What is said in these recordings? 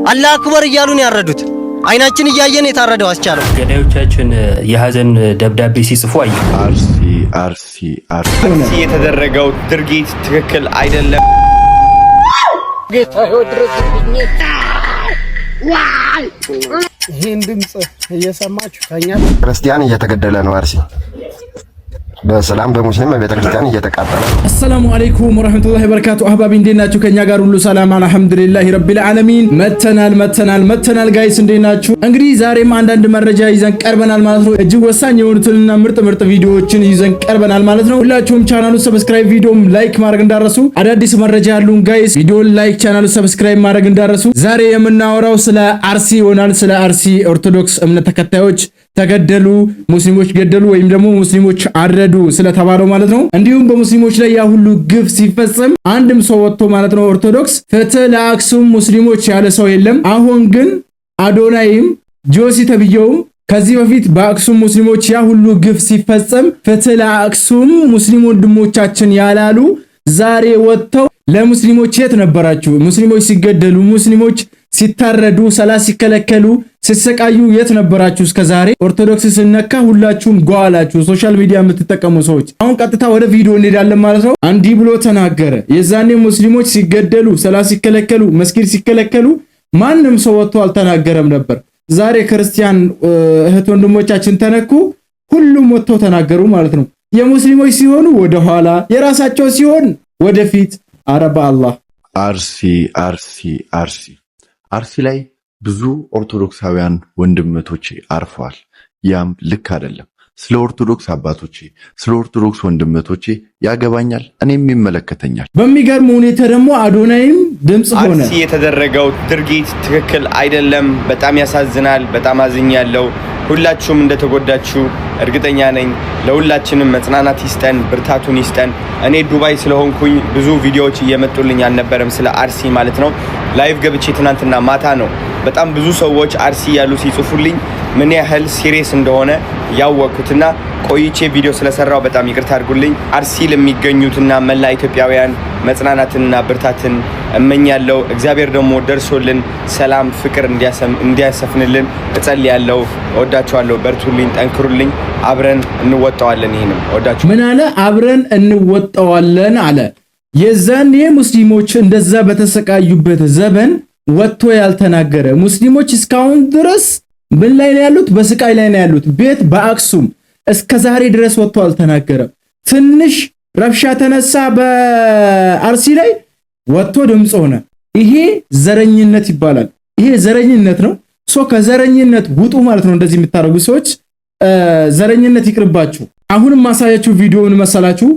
አላህ አክበር እያሉ ነው ያረዱት። አይናችን እያየን የታረደው አስቻለው። ገዳዮቻችን የሐዘን ደብዳቤ ሲጽፉ አይ አርሲ የተደረገው ድርጊት ትክክል አይደለም። ጌታ ይወድረስልኝ። ይሄን ድምጽ እየሰማችሁ ታኛ ክርስቲያን እየተገደለ ነው። አርሲ በሰላም በሙስሊም በቤተክርስቲያን እየተቃጠለ ነው። አሰላሙ አለይኩም ወራህመቱላሂ ወበረካቱ። አህባቢ እንዴናችሁ? ከኛ ጋር ሁሉ ሰላም አልሐምዱሊላሂ ረቢል ዓለሚን። መተናል ጋይስ እንዴናችሁ? እንግዲህ ዛሬም አንዳንድ መረጃ ይዘን ቀርበናል ማለት ነው። እጅግ ወሳኝ የሆኑትና ምርጥ ቪዲዮዎችን ይዘን ቀርበናል ማለት ነው። ሁላችሁም ቻናሉን ሰብስክራይብ፣ ቪዲዮም ላይክ ማድረግ እንዳረሱ። አዳዲስ መረጃ ያሉን ጋይስ ቪዲዮን ላይክ፣ ቻናሉን ሰብስክራይብ ማድረግ እንዳረሱ። ዛሬ የምናወራው ስለ አርሲ ይሆናል። ስለ አርሲ ኦርቶዶክስ እምነት ተከታዮች ተገደሉ፣ ሙስሊሞች ገደሉ ወይም ደግሞ ሙስሊሞች አረዱ ስለተባለው ማለት ነው። እንዲሁም በሙስሊሞች ላይ ያ ሁሉ ግፍ ሲፈጸም አንድም ሰው ወጥቶ ማለት ነው ኦርቶዶክስ ፍትህ ለአክሱም ሙስሊሞች ያለ ሰው የለም። አሁን ግን አዶናይም ጆሲ ተብየውም ከዚህ በፊት በአክሱም ሙስሊሞች ያ ሁሉ ግፍ ሲፈጸም ፍትህ ለአክሱም ሙስሊም ወንድሞቻችን ያላሉ ዛሬ ወጥተው ለሙስሊሞች የት ነበራችሁ? ሙስሊሞች ሲገደሉ፣ ሙስሊሞች ሲታረዱ፣ ሰላት ሲከለከሉ፣ ሲሰቃዩ የት ነበራችሁ እስከዛሬ? ኦርቶዶክስ ስነካ ሁላችሁም ጓላችሁ ሶሻል ሚዲያ የምትጠቀሙ ሰዎች። አሁን ቀጥታ ወደ ቪዲዮ እንሄዳለን ማለት ነው። እንዲህ ብሎ ተናገረ። የዛኔ ሙስሊሞች ሲገደሉ፣ ሰላት ሲከለከሉ፣ መስጊድ ሲከለከሉ ማንም ሰው ወጥቶ አልተናገረም ነበር። ዛሬ ክርስቲያን እህት ወንድሞቻችን ተነኩ፣ ሁሉም ወጥተው ተናገሩ ማለት ነው። የሙስሊሞች ሲሆኑ ወደ ኋላ፣ የራሳቸው ሲሆን ወደፊት። አረባ አላህ አርሲ ላይ ብዙ ኦርቶዶክሳውያን ወንድመቶቼ አርፈዋል። ያም ልክ አይደለም። ስለ ኦርቶዶክስ አባቶቼ፣ ስለ ኦርቶዶክስ ወንድመቶቼ ያገባኛል፣ እኔም ይመለከተኛል። በሚገርም ሁኔታ ደግሞ አዶናይም ድምጽ ሆነ። አርሲ የተደረገው ድርጊት ትክክል አይደለም። በጣም ያሳዝናል። በጣም አዝኛለሁ። ሁላችሁም እንደተጎዳችሁ እርግጠኛ ነኝ። ለሁላችንም መጽናናት ይስጠን፣ ብርታቱን ይስጠን። እኔ ዱባይ ስለሆንኩኝ ብዙ ቪዲዮዎች እየመጡልኝ አልነበረም ስለ አርሲ ማለት ነው። ላይቭ ገብቼ ትናንትና ማታ ነው በጣም ብዙ ሰዎች አርሲ ያሉ ሲጽፉልኝ ምን ያህል ሲሪየስ እንደሆነ ያወቅኩትና ቆይቼ ቪዲዮ ስለሰራው በጣም ይቅርታ አድርጉልኝ። አርሲ ለሚገኙትና መላ ኢትዮጵያውያን መጽናናትና ብርታትን እመኛለሁ። እግዚአብሔር ደግሞ ደርሶልን ሰላም፣ ፍቅር እንዲያሰፍንልን እጸልያለሁ። እወዳችኋለሁ። በርቱልኝ፣ ጠንክሩልኝ። አብረን እንወጣዋለን። ይሄንም እወዳችሁ። ምን አለ? አብረን እንወጣዋለን አለ። የዛኔ ሙስሊሞች እንደዛ በተሰቃዩበት ዘመን ወጥቶ ያልተናገረ ሙስሊሞች እስካሁን ድረስ ምን ላይ ነው ያሉት? በስቃይ ላይ ነው ያሉት። ቤት በአክሱም እስከ ዛሬ ድረስ ወጥቶ አልተናገረም። ትንሽ ረብሻ ተነሳ በአርሲ ላይ ወጥቶ ድምጽ ሆነ። ይሄ ዘረኝነት ይባላል። ይሄ ዘረኝነት ነው። ከዘረኝነት ውጡ ማለት ነው። እንደዚህ የምታረጉ ሰዎች ዘረኝነት ይቅርባችሁ። አሁንም ማሳያችሁ ቪዲዮውን መሰላችሁ።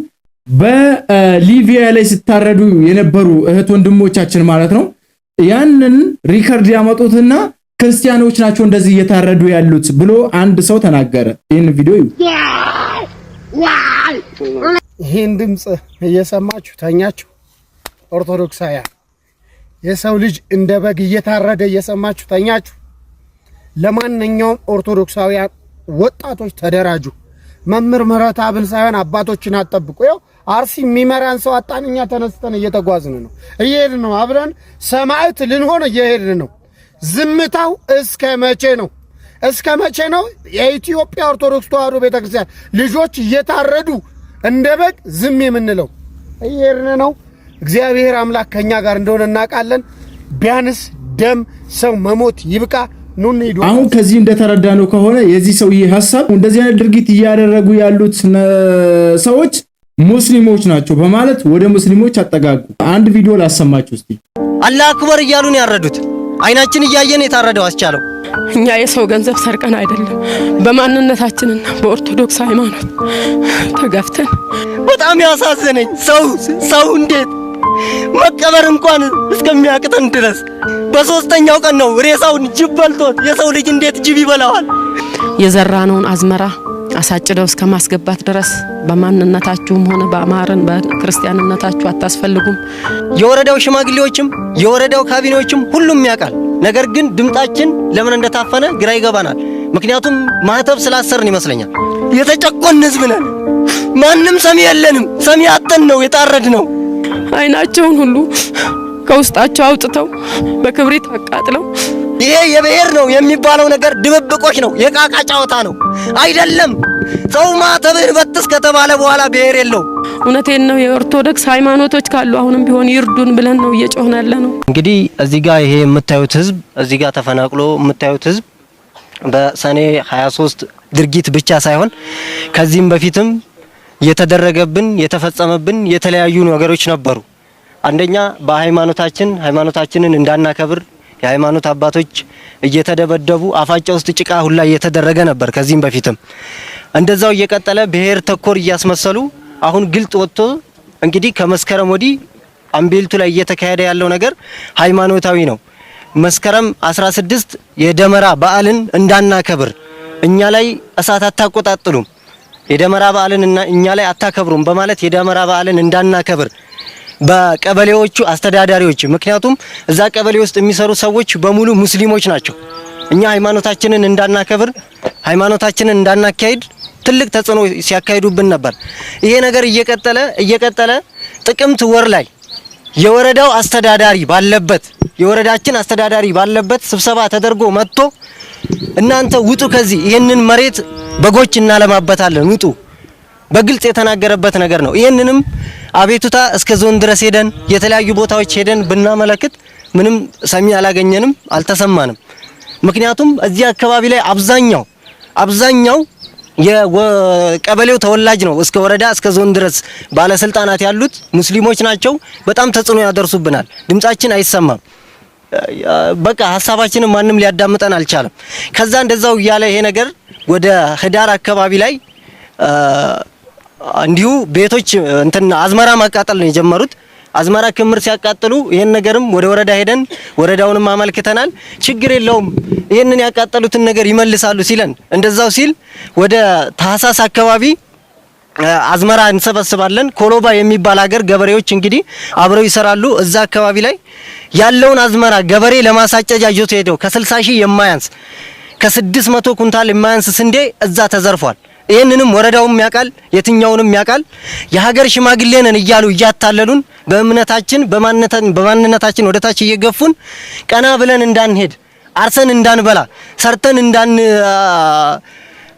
በሊቢያ ላይ ሲታረዱ የነበሩ እህት ወንድሞቻችን ማለት ነው ያንን ሪከርድ ያመጡትና ክርስቲያኖች ናቸው እንደዚህ እየታረዱ ያሉት ብሎ አንድ ሰው ተናገረ። ይሄን ቪዲዮ ይሄን ድምጽ እየሰማችሁ ታኛችሁ ኦርቶዶክሳውያን፣ የሰው ልጅ እንደ በግ እየታረደ እየሰማችሁ ታኛችሁ። ለማንኛውም ኦርቶዶክሳውያን ወጣቶች ተደራጁ። መምህር ምህረተአብን ሳይሆን አባቶችን አጠብቁ። ያው አርሲ የሚመራን ሰው አጣንኛ ተነስተን እየተጓዝን ነው፣ እየሄድን ነው። አብረን ሰማዕት ልንሆን እየሄድን ነው። ዝምታው እስከ መቼ ነው? እስከ መቼ ነው? የኢትዮጵያ ኦርቶዶክስ ተዋሕዶ ቤተክርስቲያን ልጆች እየታረዱ እንደ በግ ዝም የምንለው? እየሄድን ነው። እግዚአብሔር አምላክ ከኛ ጋር እንደሆነ እናውቃለን። ቢያንስ ደም ሰው መሞት ይብቃ። ኑን ሄዱ። አሁን ከዚህ እንደተረዳነው ከሆነ የዚህ ሰውዬ ሐሳብ እንደዚህ አይነት ድርጊት እያደረጉ ያሉት ሰዎች ሙስሊሞች ናቸው በማለት ወደ ሙስሊሞች አጠጋጉ። አንድ ቪዲዮ ላሰማችሁ እስቲ። አላህ አክበር እያሉ ነው ያረዱት። አይናችን እያየን የታረደው አስቻለው። እኛ የሰው ገንዘብ ሰርቀን አይደለም፣ በማንነታችንና በኦርቶዶክስ ሃይማኖት ተጋፍተን። በጣም ያሳዘነኝ ሰው እንዴት መቀበር እንኳን እስከሚያቅተን ድረስ በሶስተኛው ቀን ነው ሬሳውን ጅብ በልቶት። የሰው ልጅ እንዴት ጅብ ይበላዋል? የዘራነውን አዝመራ አሳጭደው እስከ ማስገባት ድረስ በማንነታችሁም ሆነ በአማረን በክርስቲያንነታችሁ አታስፈልጉም። የወረዳው ሽማግሌዎችም የወረዳው ካቢኔዎችም ሁሉም ያውቃል። ነገር ግን ድምጣችን ለምን እንደታፈነ ግራ ይገባናል። ምክንያቱም ማህተብ ስላሰርን ይመስለኛል። የተጨቆን ህዝብ ነን። ማንም ሰሚ የለንም። ሰሚ አጥተን ነው የታረድ ነው። አይናቸውን ሁሉ ከውስጣቸው አውጥተው በክብሪት አቃጥለው ይሄ የብሔር ነው የሚባለው ነገር ድብብቆች ነው፣ የቃቃ ጫወታ ነው አይደለም። ሰው ማተብህን በጥስ ከተባለ በኋላ ብሔር የለው። እውነቴን ነው። የኦርቶዶክስ ሃይማኖቶች ካሉ አሁንም ቢሆን ይርዱን ብለን ነው እየጮህን ያለ ነው። እንግዲህ እዚህ ጋር ይሄ የምታዩት ህዝብ እዚህ ጋር ተፈናቅሎ የምታዩት ህዝብ በሰኔ 23 ድርጊት ብቻ ሳይሆን ከዚህም በፊትም የተደረገብን የተፈጸመብን የተለያዩ ነገሮች ነበሩ። አንደኛ ሃይማኖታችንን እንዳናከብር የሃይማኖት አባቶች እየተደበደቡ አፋጫ ውስጥ ጭቃ ሁላ እየተደረገ ነበር። ከዚህም በፊትም እንደዛው እየቀጠለ ብሔር ተኮር እያስመሰሉ አሁን ግልጥ ወጥቶ እንግዲህ ከመስከረም ወዲህ አምቤልቱ ላይ እየተካሄደ ያለው ነገር ሃይማኖታዊ ነው። መስከረም 16 የደመራ በዓልን እንዳናከብር እኛ ላይ እሳት አታቆጣጥሉም፣ የደመራ በዓልን እኛ ላይ አታከብሩም በማለት የደመራ በዓልን እንዳናከብር በቀበሌዎቹ አስተዳዳሪዎች፣ ምክንያቱም እዛ ቀበሌ ውስጥ የሚሰሩ ሰዎች በሙሉ ሙስሊሞች ናቸው። እኛ ሃይማኖታችንን እንዳናከብር ሃይማኖታችንን እንዳናካሂድ ትልቅ ተጽዕኖ ሲያካሂዱብን ነበር። ይሄ ነገር እየቀጠለ ጥቅምት ወር ላይ የወረዳው አስተዳዳሪ ባለበት ስብሰባ ተደርጎ መጥቶ እናንተ ውጡ ከዚህ ይሄንን መሬት በጎች እናለማበታለን ውጡ በግልጽ የተናገረበት ነገር ነው። ይሄንንም አቤቱታ እስከ ዞን ድረስ ሄደን የተለያዩ ቦታዎች ሄደን ብናመለክት ምንም ሰሚ አላገኘንም፣ አልተሰማንም። ምክንያቱም እዚህ አካባቢ ላይ አብዛኛው የቀበሌው ተወላጅ ነው። እስከ ወረዳ እስከ ዞን ድረስ ባለስልጣናት ያሉት ሙስሊሞች ናቸው። በጣም ተጽዕኖ ያደርሱብናል። ድምጻችን አይሰማም። በቃ ሀሳባችንን ማንም ሊያዳምጠን አልቻለም። ከዛ እንደዛው እያለ ይሄ ነገር ወደ ህዳር አካባቢ ላይ እንዲሁ ቤቶች አዝመራ ማቃጠል ነው የጀመሩት። አዝመራ ክምር ሲያቃጥሉ ይሄን ነገርም ወደ ወረዳ ሄደን ወረዳውንም አመልክተናል። ችግር የለውም ይሄንን ያቃጠሉትን ነገር ይመልሳሉ ሲለን እንደዛው ሲል ወደ ታህሳስ አካባቢ አዝመራ እንሰበስባለን። ኮሎባ የሚባል ሀገር ገበሬዎች እንግዲህ አብረው ይሰራሉ። እዛ አካባቢ ላይ ያለውን አዝመራ ገበሬ ለማሳጨጃ ይዞት ሄደው ከ60 ሺህ የማያንስ ከ600 ኩንታል የማያንስ ስንዴ እዛ ተዘርፏል። ይሄንንም ወረዳውም ያውቃል፣ የትኛውንም ያውቃል። የሀገር ሽማግሌ ነን እያሉ እያታለሉን በእምነታችን በማንነታችን ወደታች እየገፉን ቀና ብለን እንዳንሄድ አርሰን እንዳንበላ ሰርተን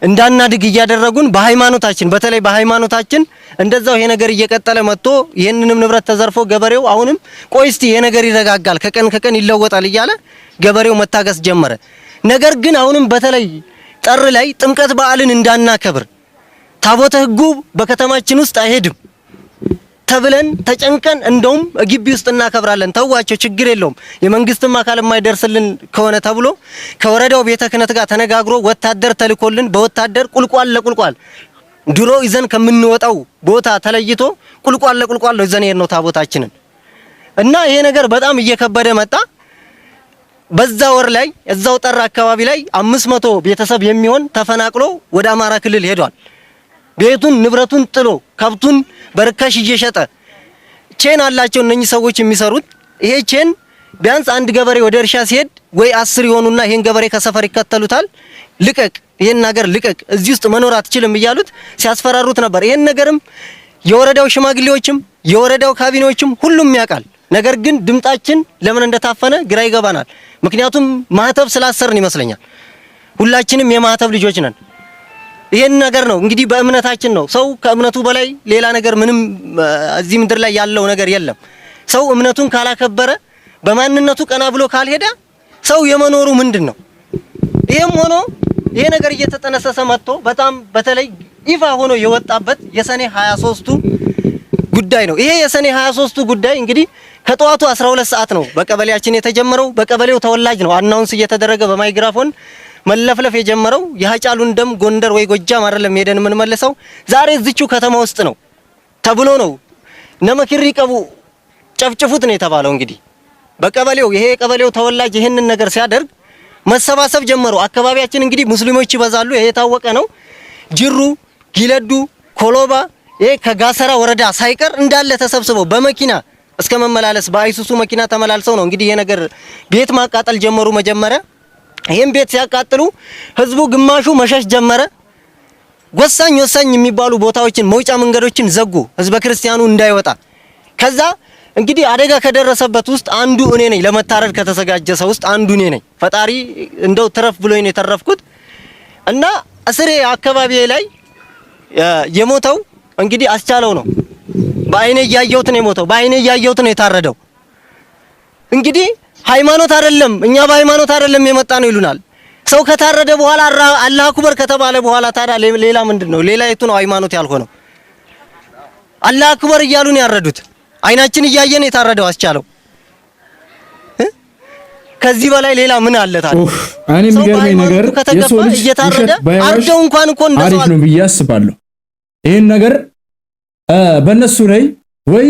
እንዳናድግ እያደረጉን በሃይማኖታችን በተለይ በሃይማኖታችን እንደዛው ይሄ ነገር እየቀጠለ መጥቶ ይሄንንም ንብረት ተዘርፎ ገበሬው አሁንም ቆይ እስቲ ይሄ ነገር ይረጋጋል ከቀን ይለወጣል እያለ ገበሬው መታገስ ጀመረ። ነገር ግን አሁንም በተለይ ጥር ላይ ጥምቀት በዓልን እንዳናከብር ታቦተ ሕጉ በከተማችን ውስጥ አይሄድም ተብለን ተጨንቀን እንደውም ግቢ ውስጥ እናከብራለን ተዋቸው ችግር የለውም የመንግስትም አካል የማይደርስልን ከሆነ ተብሎ ከወረዳው ቤተ ክህነት ጋር ተነጋግሮ ወታደር ተልኮልን በወታደር ቁልቋል ለቁልቋል ድሮ ይዘን ከምንወጣው ቦታ ተለይቶ ቁልቋል ለቁልቋል ይዘን ነው ታቦታችንን እና ይሄ ነገር በጣም እየከበደ መጣ። በዛ ወር ላይ እዛው ጠራ አካባቢ ላይ 500 ቤተሰብ የሚሆን ተፈናቅሎ ወደ አማራ ክልል ሄዷል። ቤቱን ንብረቱን ጥሎ ከብቱን በርካሽ እየሸጠ ቼን አላቸው እነኚህ ሰዎች የሚሰሩት። ይሄ ቼን ቢያንስ አንድ ገበሬ ወደ እርሻ ሲሄድ ወይ 10 ይሆኑና ይሄን ገበሬ ከሰፈር ይከተሉታል። ልቀቅ፣ ይሄን ነገር ልቀቅ፣ እዚህ ውስጥ መኖር አትችልም እያሉት ሲያስፈራሩት ነበር። ይሄን ነገርም የወረዳው ሽማግሌዎችም የወረዳው ካቢኔዎችም ሁሉም ያውቃል። ነገር ግን ድምጣችን ለምን እንደታፈነ ግራ ይገባናል። ምክንያቱም ማህተብ ስላሰርን ይመስለኛል። ሁላችንም የማህተብ ልጆች ነን። ይሄን ነገር ነው እንግዲህ በእምነታችን ነው። ሰው ከእምነቱ በላይ ሌላ ነገር ምንም እዚህ ምድር ላይ ያለው ነገር የለም። ሰው እምነቱን ካላከበረ በማንነቱ ቀና ብሎ ካልሄደ ሰው የመኖሩ ምንድነው? ይሄም ሆኖ ይሄ ነገር እየተጠነሰሰ መጥቶ በጣም በተለይ ይፋ ሆኖ የወጣበት የሰኔ 23ቱ ጉዳይ ነው። ይሄ የሰኔ 23ቱ ጉዳይ እንግዲህ ከጠዋቱ 12 ሰዓት ነው በቀበሌያችን የተጀመረው። በቀበሌው ተወላጅ ነው አናውንስ እየተደረገ በማይክራፎን መለፍለፍ የጀመረው። የሃጫሉን ደም ጎንደር ወይ ጎጃም አይደለም ሄደን ምን መልሰው ዛሬ እዚቹ ከተማ ውስጥ ነው ተብሎ ነው ነመክሪ ቀቡ ጨፍጭፉት ነው የተባለው። እንግዲህ በቀበሌው ይሄ ቀበሌው ተወላጅ ይሄንን ነገር ሲያደርግ መሰባሰብ ጀመሩ። አካባቢያችን እንግዲህ ሙስሊሞች ይበዛሉ፣ ይሄ የታወቀ ነው። ጅሩ፣ ጊለዱ፣ ኮሎባ ይሄ ከጋሰራ ወረዳ ሳይቀር እንዳለ ተሰብስበው በመኪና እስከ መመላለስ በአይሱሱ መኪና ተመላልሰው ነው እንግዲህ ይሄ ነገር ቤት ማቃጠል ጀመሩ። መጀመሪያ ይሄን ቤት ሲያቃጥሉ ህዝቡ ግማሹ መሸሽ ጀመረ። ወሳኝ የሚባሉ ቦታዎችን መውጫ መንገዶችን ዘጉ፣ ህዝበ ክርስቲያኑ እንዳይወጣ። ከዛ እንግዲህ አደጋ ከደረሰበት ውስጥ አንዱ እኔ ነኝ። ለመታረድ ከተዘጋጀ ሰው ውስጥ አንዱ እኔ ነኝ። ፈጣሪ እንደው ትረፍ ብሎኝ ነው የተረፍኩት። እና እስሬ አካባቢ ላይ የሞተው እንግዲህ አስቻለው ነው። በአይኔ ያያየሁት ነው የሞተው። በአይኔ ያያየሁት ነው የታረደው። እንግዲህ ሃይማኖት አይደለም፣ እኛ በሃይማኖት አይደለም የመጣ ነው ይሉናል። ሰው ከታረደ በኋላ አላህ አክበር ከተባለ በኋላ ታዲያ ሌላ ምንድነው? ሌላ የቱ ነው ሃይማኖት ያልሆነው? አላህ አክበር እያሉ ነው ያረዱት። አይናችን እያየን የታረደው አስቻለው። ከዚህ በላይ ሌላ ምን አለ ታዲያ? እኔ የሚገርመኝ ነገር የሰው ልጅ እየታረደ አርደው እንኳን እኮ እንደው አሪፍ ነው ብዬ አስባለሁ። ይሄን ነገር በእነሱ ላይ ወይ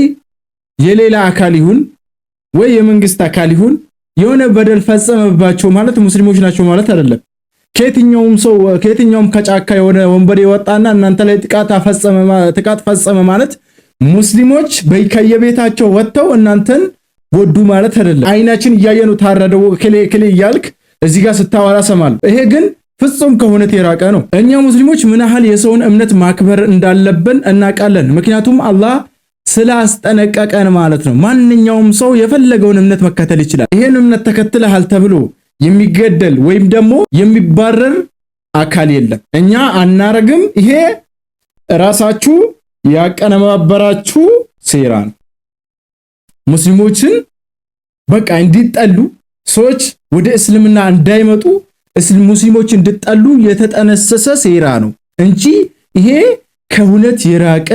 የሌላ አካል ይሁን ወይ የመንግስት አካል ይሁን የሆነ በደል ፈጸመባቸው ማለት ሙስሊሞች ናቸው ማለት አይደለም። ከየትኛውም ከጫካ የሆነ ወንበዴ ወጣና እናንተ ላይ ጥቃት ፈጸመ ማለት ሙስሊሞች ከየቤታቸው ወጥተው እናንተን ወዱ ማለት አይደለም። አይናችን እያየኑ ታረደው ክሌ እያልክ እዚህ ጋር ስታወራ ሰማለሁ። ይሄ ግን ፍጹም ከእውነት የራቀ ነው። እኛ ሙስሊሞች ምን ያህል የሰውን እምነት ማክበር እንዳለብን እናውቃለን። ምክንያቱም አላህ ስላስጠነቀቀን ማለት ነው። ማንኛውም ሰው የፈለገውን እምነት መከተል ይችላል። ይሄን እምነት ተከትለሃል ተብሎ የሚገደል ወይም ደግሞ የሚባረር አካል የለም። እኛ አናረግም። ይሄ ራሳችሁ ያቀነባበራችሁ ሴራ ነው። ሙስሊሞችን በቃ እንዲጠሉ ሰዎች ወደ እስልምና እንዳይመጡ ሙስሊሞች እንዲጠሉ የተጠነሰሰ ሴራ ነው እንጂ ይሄ ከእውነት የራቀ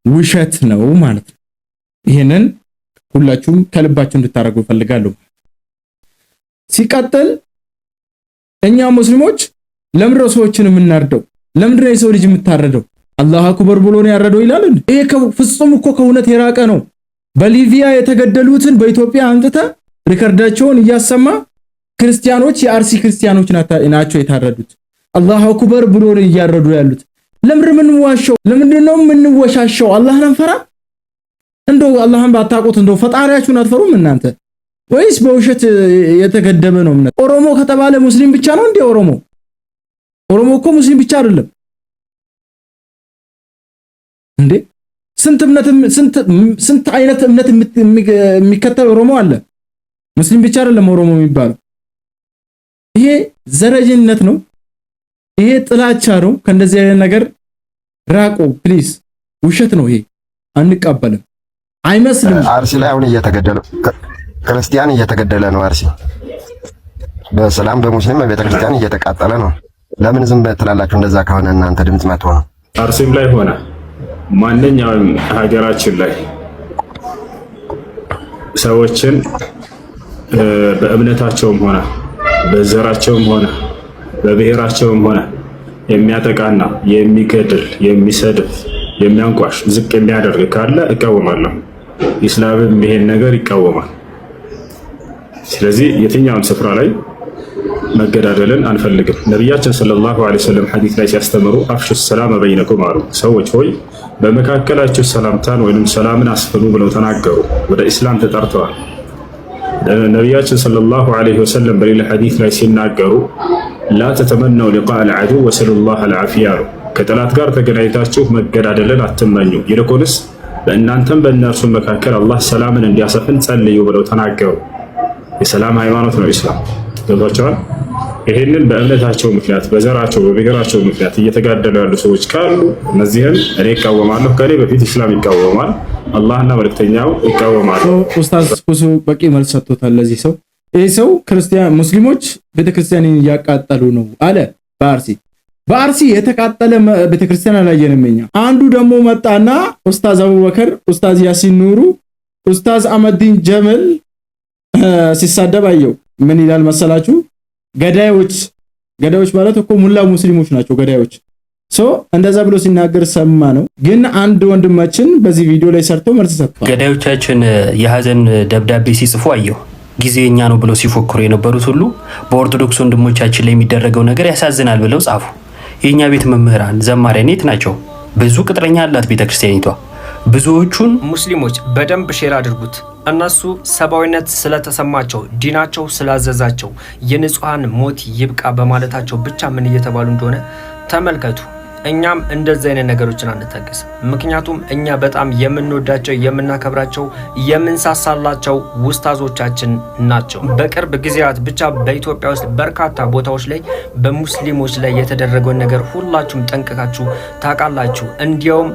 ውሸት ነው ማለት ነው። ይሄንን ሁላችሁም ከልባችሁ እንድታረጉ ፈልጋለሁ። ሲቀጥል እኛ ሙስሊሞች ለምንድን ነው ሰዎችን የምናርደው? ለምንድን ነው የሰው ልጅ የምታረደው? አላህ አክበር ብሎ ነው ያረደው ይላል። ይሄ ፍጹም እኮ ከእውነት የራቀ ነው። በሊቢያ የተገደሉትን በኢትዮጵያ አምጥተ ሪከርዳቸውን እያሰማ ክርስቲያኖች የአርሲ ክርስቲያኖች ናቸው የታረዱት። አላህ አክበር ብሎ ነው እያረዱ ያሉት። ለምንድን ነው የምንወሻሸው? አላህን አንፈራ? እንደው አላህን ባታውቁት እንደው ፈጣሪያችሁን አትፈሩም እናንተ? ወይስ በውሸት የተገደበ ነው እምነት? ኦሮሞ ከተባለ ሙስሊም ብቻ ነው እንዴ? ኦሮሞ እኮ ሙስሊም ብቻ አይደለም እንዴ? ስንት አይነት እምነት የሚከተል ኦሮሞ አለ። ሙስሊም ብቻ አይደለም ኦሮሞ የሚባለው። ይሄ ዘረኝነት ነው። ይሄ ጥላቻ ነው። ከእንደዚህ አይነት ነገር ራቁ ፕሊዝ። ውሸት ነው ይሄ፣ አንቀበልም። አይመስልም። አርሲ ላይ አሁን ክርስቲያን እየተገደለ ነው። አርሲ በሰላም በሙስሊም በቤተክርስቲያን እየተቃጠለ ነው። ለምን ዝም ትላላችሁ? እንደዛ ከሆነ እናንተ ድምጽ መጥቶ ነው። አርሲም ላይ ሆነ ማንኛውም ሀገራችን ላይ ሰዎችን በእምነታቸውም ሆነ በዘራቸውም ሆነ በብሔራቸውም ሆነ የሚያጠቃና የሚገድል የሚሰድብ የሚያንቋሽ ዝቅ የሚያደርግ ካለ እቃወማለሁ። ኢስላምም ይሄን ነገር ይቃወማል። ስለዚህ የትኛውም ስፍራ ላይ መገዳደልን አንፈልግም። ነቢያችን ሰለላሁ ዐለይሂ ወሰለም ሐዲስ ላይ ሲያስተምሩ አፍሹ ሰላም በይነኩም አሉ። ሰዎች ሆይ በመካከላችሁ ሰላምታን ወይንም ሰላምን አስፍኑ ብለው ተናገሩ። ወደ ኢስላም ተጠርተዋል። ነቢያችን ሰለላሁ ዐለይሂ ወሰለም በሌላ ሐዲስ ላይ ሲናገሩ ላ ተተመነው ሊቃእ አልዐዱው ወሰሉላህ አልዓፊያ አሉ። ከጠላት ጋር ተገናኝታችሁ መገዳደልን አትመኙ፣ ይልቁንስ በእናንተም በእነርሱም መካከል አላህ ሰላምን እንዲያሰፍን ጸልዩ ብለው ተናገሩ። የሰላም ሃይማኖት ነው ኢስላም። ገብቷቸዋል። ይሄንን በእምነታቸው ምክንያት በዘራቸው በብሔራቸው ምክንያት እየተጋደሉ ያሉ ሰዎች ካሉ እነዚህን እኔ እቃወማለሁ። ከኔ በፊት ኢስላም ይቃወማል፣ አላህና መልእክተኛው ይቃወማሉ። ኡስታዝ ኩሱ በቂ መልስ ሰጥቶታል ለዚህ ሰው። ይህ ሰው ሙስሊሞች ቤተክርስቲያንን እያቃጠሉ ነው አለ። በአርሲ የተቃጠለ ቤተክርስቲያን አላየንም እኛ። አንዱ ደግሞ መጣና ኡስታዝ አቡበከር፣ ኡስታዝ ያሲን ኑሩ፣ ኡስታዝ አህመዲን ጀመል ሲሳደብ አየው። ምን ይላል መሰላችሁ? ገዳዮች ማለት እኮ ሙላ ሙስሊሞች ናቸው ገዳዮች። እንደዛ ብሎ ሲናገር ሰማ ነው። ግን አንድ ወንድማችን በዚህ ቪዲዮ ላይ ሰርቶ መልስ ሰጥቷል። ገዳዮቻችን የሀዘን ደብዳቤ ሲጽፉ አየሁ። ጊዜ የኛ ነው ብለው ሲፎክሩ የነበሩት ሁሉ በኦርቶዶክስ ወንድሞቻችን ላይ የሚደረገው ነገር ያሳዝናል ብለው ጻፉ። የኛ ቤት መምህራን ዘማሪያን የት ናቸው? ብዙ ቅጥረኛ አላት ቤተክርስቲያኒቷ። ብዙዎቹን ሙስሊሞች በደንብ ሼር አድርጉት። እነሱ ሰብአዊነት ስለተሰማቸው ዲናቸው ስላዘዛቸው የንጹሃን ሞት ይብቃ በማለታቸው ብቻ ምን እየተባሉ እንደሆነ ተመልከቱ። እኛም እንደዚህ አይነት ነገሮችን አንታገስም። ምክንያቱም እኛ በጣም የምንወዳቸው የምናከብራቸው የምንሳሳላቸው ኡስታዞቻችን ናቸው። በቅርብ ጊዜያት ብቻ በኢትዮጵያ ውስጥ በርካታ ቦታዎች ላይ በሙስሊሞች ላይ የተደረገውን ነገር ሁላችሁም ጠንቅቃችሁ ታውቃላችሁ። እንዲያውም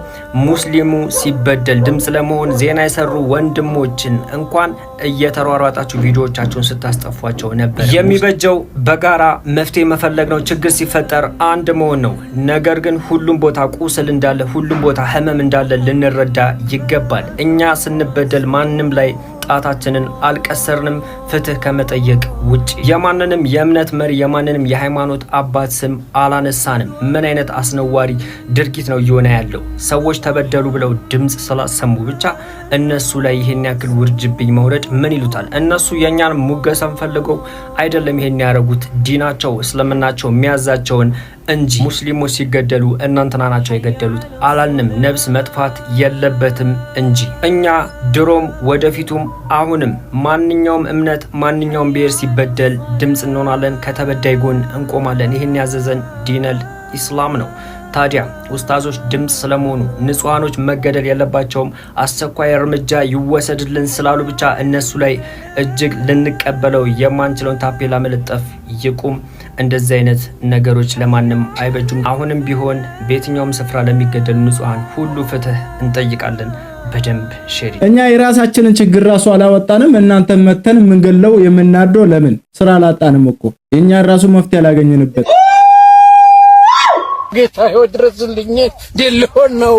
ሙስሊሙ ሲበደል ድምጽ ለመሆን ዜና የሰሩ ወንድሞችን እንኳን እየተሯሯጣችሁ ቪዲዮዎቻቸውን ስታስጠፏቸው ነበር። የሚበጀው በጋራ መፍትሄ መፈለግ ነው። ችግር ሲፈጠር አንድ መሆን ነው። ነገር ግን ሁሉም ቦታ ቁስል እንዳለ ሁሉም ቦታ ህመም እንዳለ ልንረዳ ይገባል። እኛ ስንበደል ማንም ላይ ጣታችንን አልቀሰርንም ፍትህ ከመጠየቅ ውጪ። የማንንም የእምነት መሪ የማንንም የሃይማኖት አባት ስም አላነሳንም። ምን አይነት አስነዋሪ ድርጊት ነው እየሆነ ያለው? ሰዎች ተበደሉ ብለው ድምጽ ስላሰሙ ብቻ እነሱ ላይ ይሄን ያክል ውርጅብኝ መውረድ ምን ይሉታል? እነሱ የኛን ሙገሳን ፈልገው አይደለም ይሄን ያደረጉት። ዲናቸው እስልምናቸው የሚያዛቸውን እንጂ ሙስሊሞች ሲገደሉ እናንተና ናቸው የገደሉት አላልንም። ነፍስ መጥፋት የለበትም እንጂ እኛ ድሮም ወደፊቱም አሁንም ማንኛውም እምነት ማንኛውም ብሔር ሲበደል ድምጽ እንሆናለን፣ ከተበዳይ ጎን እንቆማለን። ይህን ያዘዘን ዲነል ኢስላም ነው። ታዲያ ኡስታዞች ድምጽ ስለመሆኑ ንጹሃኖች መገደል የለባቸውም አስቸኳይ እርምጃ ይወሰድልን ስላሉ ብቻ እነሱ ላይ እጅግ ልንቀበለው የማንችለውን ታፔላ መለጠፍ ይቁም። እንደዚህ አይነት ነገሮች ለማንም አይበጁም። አሁንም ቢሆን በየትኛውም ስፍራ ለሚገደሉ ንጹሃን ሁሉ ፍትህ እንጠይቃለን። በደንብ ሼሪ እኛ የራሳችንን ችግር ራሱ አላወጣንም። እናንተ መተን የምንገለው የምናደው ለምን ስራ አላጣንም እኮ የኛ ራሱ መፍትሄ አላገኘንበት። ጌታ ሆይ ድረስልኝ፣ ድልሆን ነው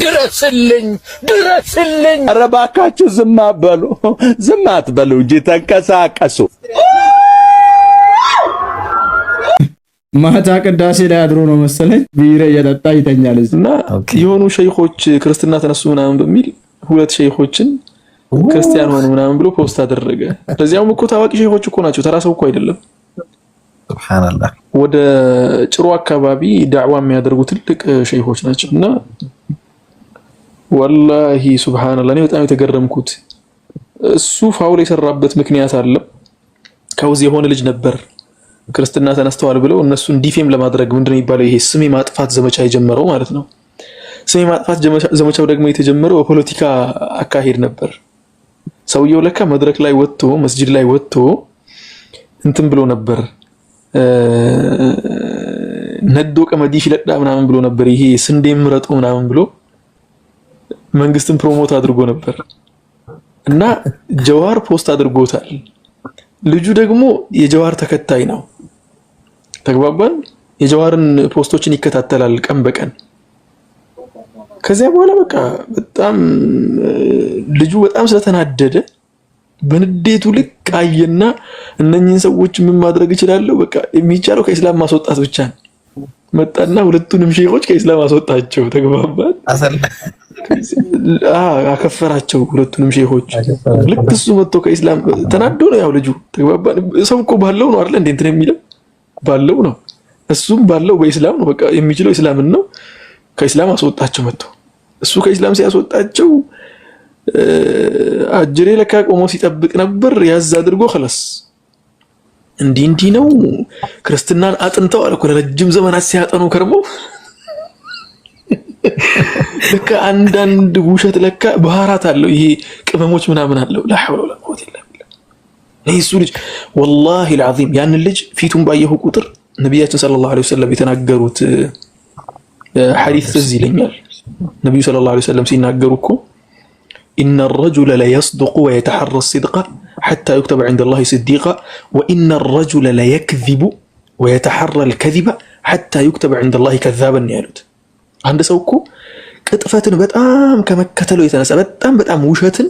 ድረስልኝ፣ ድረስልኝ። ኧረ እባካችሁ ዝም አትበሉ፣ ዝም አትበሉ እንጂ ተንቀሳቀሱ። ማታ ቅዳሴ ላይ አድሮ ነው መሰለኝ ቢራ እየጠጣ ይተኛል። እና የሆኑ ሸይኾች ክርስትና ተነሱ ምናምን በሚል ሁለት ሸይኾችን ክርስቲያን ሆኑ ምናምን ብሎ ፖስት አደረገ። ለዚያውም እኮ ታዋቂ ሸይኾች እኮ ናቸው፣ ተራ ሰው እኮ አይደለም። ሱብሃንአላህ። ወደ ጭሮ አካባቢ ዳዕዋ የሚያደርጉ ትልቅ ሸይኾች ናቸው። እና ወላሂ ሱብሃንአላህ እኔ በጣም የተገረምኩት እሱ ፋውል የሰራበት ምክንያት አለ። ከውዝ የሆነ ልጅ ነበር ክርስትና ተነስተዋል ብለው እነሱን ዲፌም ለማድረግ ምንድነው የሚባለው ይሄ ስም ማጥፋት ዘመቻ የጀመረው ማለት ነው። ስም ማጥፋት ዘመቻው ደግሞ የተጀመረው በፖለቲካ አካሄድ ነበር። ሰውየው ለካ መድረክ ላይ ወጥቶ መስጂድ ላይ ወጥቶ እንትን ብሎ ነበር፣ ነዶ ቀመዲ ፍለዳ ምናምን ብሎ ነበር። ይሄ ስንዴ ምረጡ ምናምን ብሎ መንግስትን ፕሮሞት አድርጎ ነበር እና ጀዋር ፖስት አድርጎታል። ልጁ ደግሞ የጀዋር ተከታይ ነው። ተግባባን። የጀዋርን ፖስቶችን ይከታተላል ቀን በቀን። ከዚያ በኋላ በቃ በጣም ልጁ በጣም ስለተናደደ በንዴቱ ልክ አየና እነኚህን ሰዎች ምን ማድረግ ይችላል? በቃ የሚቻለው ከእስላም ማስወጣት ብቻ ነው። መጣና ሁለቱንም ሼኾች ከእስላም አስወጣቸው። ተግባባን። አከፈራቸው ሁለቱንም ሼኾች። ልክ እሱ መጥቶ ከእስላም ተናዶ ነው ያው ልጁ። ተግባባን። ሰው እኮ ባለው ነው አይደል እንዴ የሚለው ባለው ነው። እሱም ባለው በእስላም ነው። በቃ የሚችለው እስላምን ነው። ከእስላም አስወጣቸው መጥቶ። እሱ ከእስላም ሲያስወጣቸው አጅሬ ለካ ቆሞ ሲጠብቅ ነበር። ያዝ አድርጎ خلاص እንዲህ ነው ክርስትናን አጥንተው አለ እኮ ለረጅም ዘመናት ሲያጠኑ ከርሞ ለካ አንዳንድ ውሸት ለካ ባህራት አለው። ይሄ ቅመሞች ምናምን አለው። لا حول ولا قوه الا بالله። ለይሱ ልጅ والله العظيم ያን ልጅ ፊቱን ባየሁ ቁጥር ነብያችን ሰለላሁ ዐለይሂ ወሰለም የተናገሩት ሐዲስ ትዝ ይለኛል። ነብዩ ሰለላሁ ዐለይሂ ወሰለም ሲናገሩ እኮ إن الرجل لا يصدق ويتحرى الصدق حتى يكتب عند الله صديقا وإن الرجل لا يكذب ويتحرى الكذب حتى يكتب عند الله كذابا يالوت عند سوكو ቅጥፈትን በጣም ከመከተሉ የተነሳ በጣም ውሸትን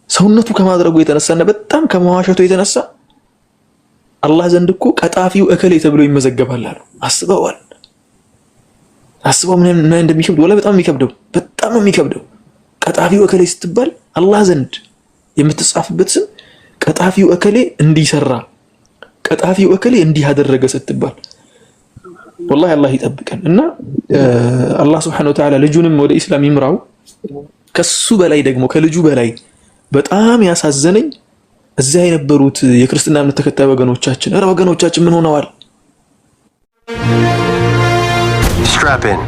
ሰውነቱ ከማድረጉ የተነሳና በጣም ከመዋሸቱ የተነሳ አላህ ዘንድ እኮ ቀጣፊው እከሌ ተብሎ ይመዘገባል አሉ። አስበው ምን እንደሚከብድ ወላ በጣም የሚከብደው በጣም የሚከብደው ቀጣፊው እከሌ ስትባል አላህ ዘንድ የምትጻፍበት ስም ቀጣፊው እከሌ እንዲሰራ ቀጣፊው እከሌ እንዲህ አደረገ ስትባል والله الله ይጠብቀን። እና አላህ Subhanahu Wa Ta'ala ልጁንም ወደ እስላም ይምራው። ከሱ በላይ ደግሞ ከልጁ በላይ በጣም ያሳዘነኝ እዚያ የነበሩት የክርስትና እምነት ተከታይ ወገኖቻችን ምን ሆነዋል? strap in.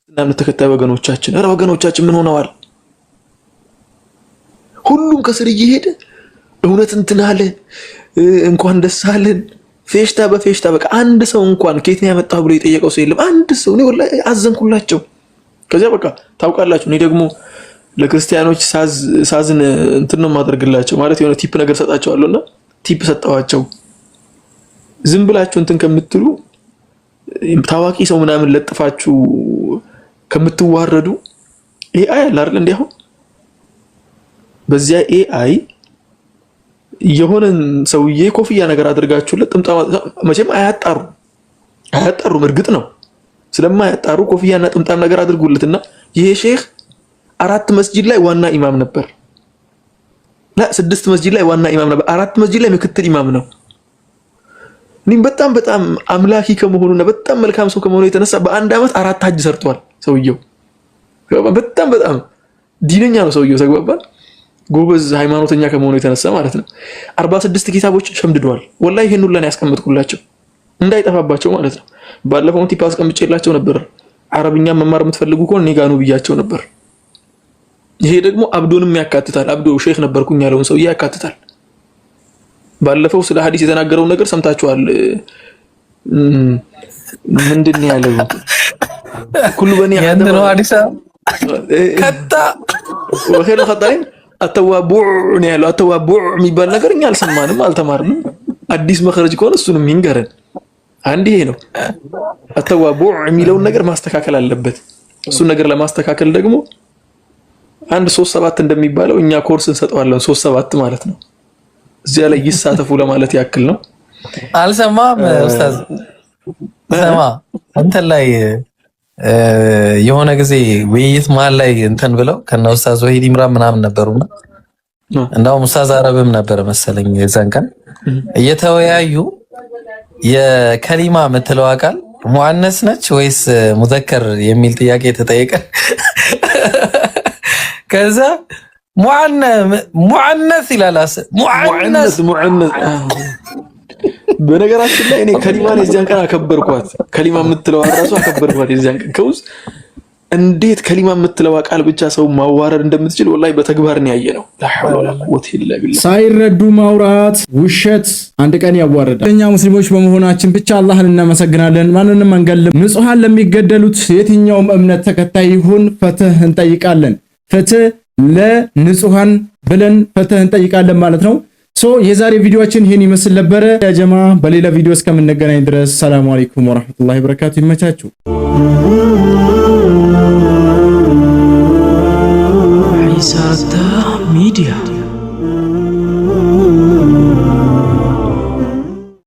እናም ተከታይ ወገኖቻችን ምን ሆነዋል? ሁሉም ከስር እየሄደ እውነት እንትን አለ እንኳን ደስ አለን ፌሽታ በፌሽታ በቃ አንድ ሰው እንኳን ከየት ነው ያመጣው ብሎ የጠየቀው ሰው የለም። አንድ ሰው ነው ወላሂ አዘንኩላቸው። ከዚያ በቃ ታውቃላችሁ እኔ ደግሞ ለክርስቲያኖች ሳዝን እንትን ነው ማድረግላቸው ማለት የሆነ ቲፕ ነገር ሰጣቸዋለሁና ቲፕ ሰጣዋቸው። ዝም ብላችሁ እንትን ከምትሉ ታዋቂ ሰው ምናምን ለጥፋችሁ ከምትዋረዱ ኤአይ አለ አይደል እንዴ? አሁን በዚያ ኤአይ የሆነን ሰውዬ ኮፍያ ነገር አድርጋችሁለት ጥምጣም መቼም አያጣሩም እርግጥ ነው። ስለማያጣሩ ኮፍያና ጥምጣም ነገር አድርጉለትና ይሄ ሼህ 4 መስጂድ ላይ ዋና ኢማም ነበር። 6 መስጂድ ላይ ዋና ኢማም ነበር። 4 መስጂድ ላይ ምክትል ኢማም ነው። እኔም በጣም አምላኪ ከመሆኑና በጣም መልካም ሰው ከመሆኑ የተነሳ በአንድ አመት 4 ሀጅ ሰርቷል ሰውየው። በጣም ዲነኛ ነው ሰውየው ተግባባን። ጎበዝ ሃይማኖተኛ ከመሆኑ የተነሳ ማለት ነው። 46 ኪታቦች ሸምድዷል። ወላሂ ይሄን ሁሉ ያስቀምጥኩላቸው እንዳይጠፋባቸው ማለት ነው። ባለፈው ቲፕ አስቀምጬላቸው ነበር። አረብኛ መማር የምትፈልጉ ከሆነ እኔ ጋር ነው ብያቸው ነበር። ይሄ ደግሞ አብዶንም ያካትታል። አብዶ ሼክ ነበርኩኝ ያለውን ሰው ያካትታል። ባለፈው ስለ ሐዲስ የተናገረው ነገር ሰምታችኋል። ምንድነው ያለው? ኩሉ በኒ አደም ነው ሐዲስ ከታ ወኸይሩ ኸጣይን አተዋቡዕ ነው ያለው። አተዋቡዕ የሚባል ነገር እኛ አልሰማንም አልተማርንም። አዲስ መخرج ከሆነ እሱንም ይንገረን። አንድ ይሄ ነው አተዋቡዕ የሚለውን ነገር ማስተካከል አለበት። እሱ ነገር ለማስተካከል ደግሞ 137 እንደሚባለው እኛ ኮርስ እንሰጠዋለን 37 ማለት ነው። እዚያ ላይ ይሳተፉ ለማለት ያክል ነው። አልሰማም ኡስታዝ ሰማ እንትን ላይ የሆነ ጊዜ ውይይት መሀል ላይ እንትን ብለው ከነ ኡስታዝ ወሂድ ኢምራን ምናምን ነበሩና እንደውም ኡስታዝ አረብም ነበር መሰለኝ የዛን ቀን እየተወያዩ የከሊማ የምትለው ቃል ሙአነስ ነች ወይስ ሙዘከር የሚል ጥያቄ ተጠየቀ። ከዛ ሙአነስ ይላል። ሙአነስ በነገራችን ላይ እኔ ከሊማን የዚያን ቀን አከበርኳት። ከሊማ የምትለው ራሱ አከበርኳት የዚያን ቀን ከውስ እንዴት ከሊማ የምትለው ቃል ብቻ ሰው ማዋረድ እንደምትችል ወላሂ በተግባር ነው ያየነው። ሳይረዱ ማውራት ውሸት አንድ ቀን ያዋረዳል። እኛ ሙስሊሞች በመሆናችን ብቻ አላህን እናመሰግናለን። ማንንም አንገልም። ንጹሃን ለሚገደሉት የትኛውም እምነት ተከታይ ይሁን ፍትህ እንጠይቃለን። ፍትህ ለንጹሃን ብለን ፍትህ እንጠይቃለን ማለት ነው። የዛሬ ቪዲዮአችን ይሄን ይመስል ነበር። ያ ጀማ በሌላ ቪዲዮ እስከምንገናኝ ድረስ ሰላም አለይኩም ወራህመቱላሂ ወበረካቱ። ይመቻችሁ። ኢሳታ ሚዲያ